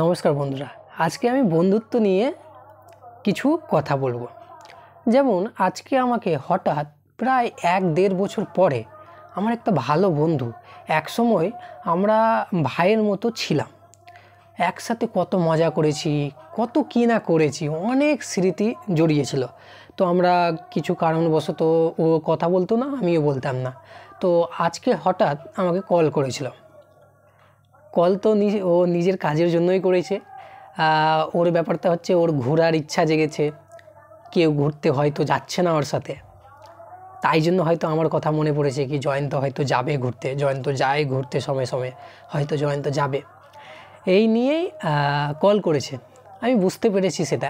নমস্কার বন্ধুরা, আজকে আমি বন্ধুত্ব নিয়ে কিছু কথা বলবো। যেমন আজকে আমাকে হঠাৎ প্রায় 1-1.5 বছর পরে আমার একটা ভালো বন্ধু, একসময় আমরা ভাইয়ের মতো ছিলাম, একসাথে কত মজা করেছি, কত কী না করেছি, অনেক স্মৃতি জড়িয়েছিল। তো আমরা কিছু কারণবশত ও কথা বলতো না, আমিও বলতাম না। তো আজকে হঠাৎ আমাকে কল করেছিল। কল তো ও নিজের কাজের জন্যই করেছে। ওর ব্যাপারটা হচ্ছে ওর ঘোরার ইচ্ছা জেগেছে, কেউ ঘুরতে হয়তো যাচ্ছে না ওর সাথে, তাই জন্য হয়তো আমার কথা মনে পড়েছে কি জয়ন্ত হয়তো যাবে ঘুরতে, জয়ন্ত যায় ঘুরতে সময় সময়, হয়তো জয়ন্ত যাবে, এই নিয়েই কল করেছে। আমি বুঝতে পেরেছি সেটা।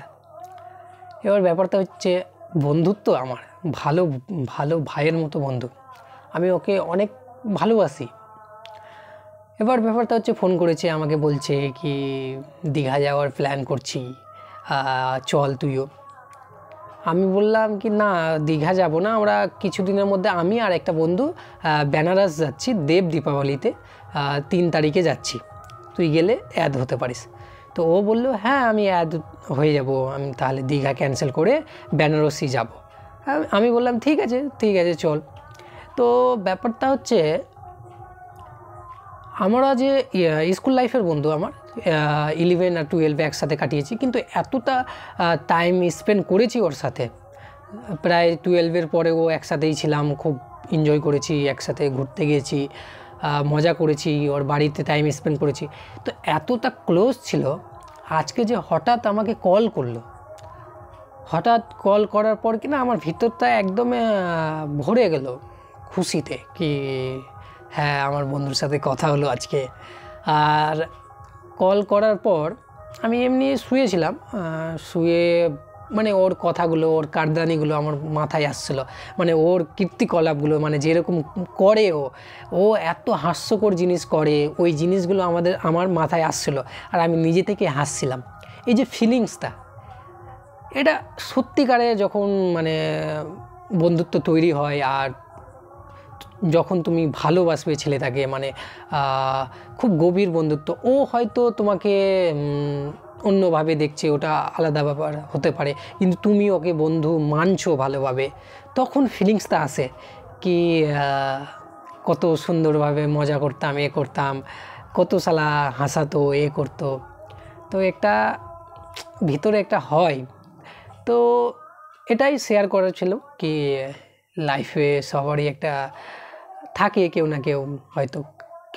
এবার ব্যাপারটা হচ্ছে বন্ধুত্ব আমার ভালো ভালো ভাইয়ের মতো বন্ধু, আমি ওকে অনেক ভালোবাসি। এবার ব্যাপারটা হচ্ছে ফোন করেছে, আমাকে বলছে কি দীঘা যাওয়ার প্ল্যান করছি, চল তুইও। আমি বললাম কি না, দীঘা যাব না, আমরা কিছুদিনের মধ্যে আমি আর একটা বন্ধু বেনারস যাচ্ছি দেব দীপাবলিতে, 3 তারিখে যাচ্ছি, তুই গেলে অ্যাড হতে পারিস। তো ও বলল হ্যাঁ আমি অ্যাড হয়ে যাব, আমি তাহলে দীঘা ক্যান্সেল করে বেনারসই যাব। আমি বললাম ঠিক আছে চল। তো ব্যাপারটা হচ্ছে আমরা যে স্কুল লাইফের বন্ধু, আমার 11 আর 12 একসাথে কাটিয়েছি, কিন্তু এতটা টাইম স্পেন্ড করেছি ওর সাথে, প্রায় 12-এর পরেও একসাথেই ছিলাম, খুব এনজয় করেছি, একসাথে ঘুরতে গিয়েছি, মজা করেছি, ওর বাড়িতে টাইম স্পেন্ড করেছি। তো এতটা ক্লোজ ছিল, আজকে যে হঠাৎ আমাকে কল করলো, হঠাৎ কল করার পর কিনা আমার ভিতরটা একদম ভরে গেল খুশিতে কি হ্যাঁ আমার বন্ধুর সাথে কথা হলো আজকে। আর কল করার পর আমি এমনি শুয়েছিলাম, শুয়ে মানে ওর কথাগুলো, ওর কারদানিগুলো আমার মাথায় আসছিল, মানে ওর কীর্তিকলাপগুলো, মানে যেরকম করে ও এত হাস্যকর জিনিস করে, ওই জিনিসগুলো আমার মাথায় আসছিল, আর আমি নিজে থেকে হাসছিলাম। এই যে ফিলিংসটা, এটা সত্যিকারে যখন মানে বন্ধুত্ব তৈরি হয়, আর যখন তুমি ভালোবাসবে ছেলেটাকে, মানে খুব গভীর বন্ধুত্ব, ও হয়তো তোমাকে অন্যভাবে দেখছে, ওটা আলাদা ব্যাপার হতে পারে, কিন্তু তুমি ওকে বন্ধু মানছো ভালোভাবে, তখন ফিলিংসটা আসে কি কত সুন্দরভাবে মজা করতাম, করতাম, কত সালা হাসাতো, করতো। তো একটা ভিতরে একটা হয়। তো এটাই শেয়ার করার ছিল কি লাইফে সবারই একটা থাকে, কেউ না কেউ হয়তো,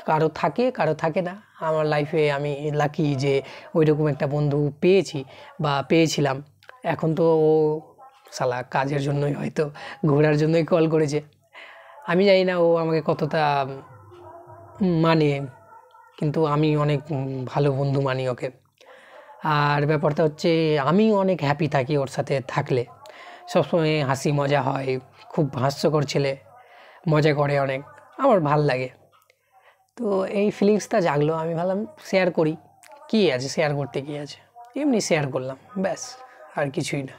কারো থাকে কারো থাকে না। আমার লাইফে আমি লাকি যে ওইরকম একটা বন্ধু পেয়েছি বা পেয়েছিলাম। এখন তো ও শালা কাজের জন্যই হয়তো ঘোরার জন্যই কল করেছে, আমি জানি না ও আমাকে কতটা মানে, কিন্তু আমি অনেক ভালো বন্ধু মানি ওকে। আর ব্যাপারটা হচ্ছে আমি অনেক হ্যাপি থাকি ওর সাথে থাকলে, সবসময় হাসি মজা হয়, খুব হাস্যকর ছেলে, মজা করে অনেক, আমার ভাল লাগে। তো এই ফিলিংসটা জাগলো, আমি ভাবলাম শেয়ার করি, কী আছে শেয়ার করতে, কী আছে, এমনি শেয়ার করলাম, ব্যাস, আর কিছুই না।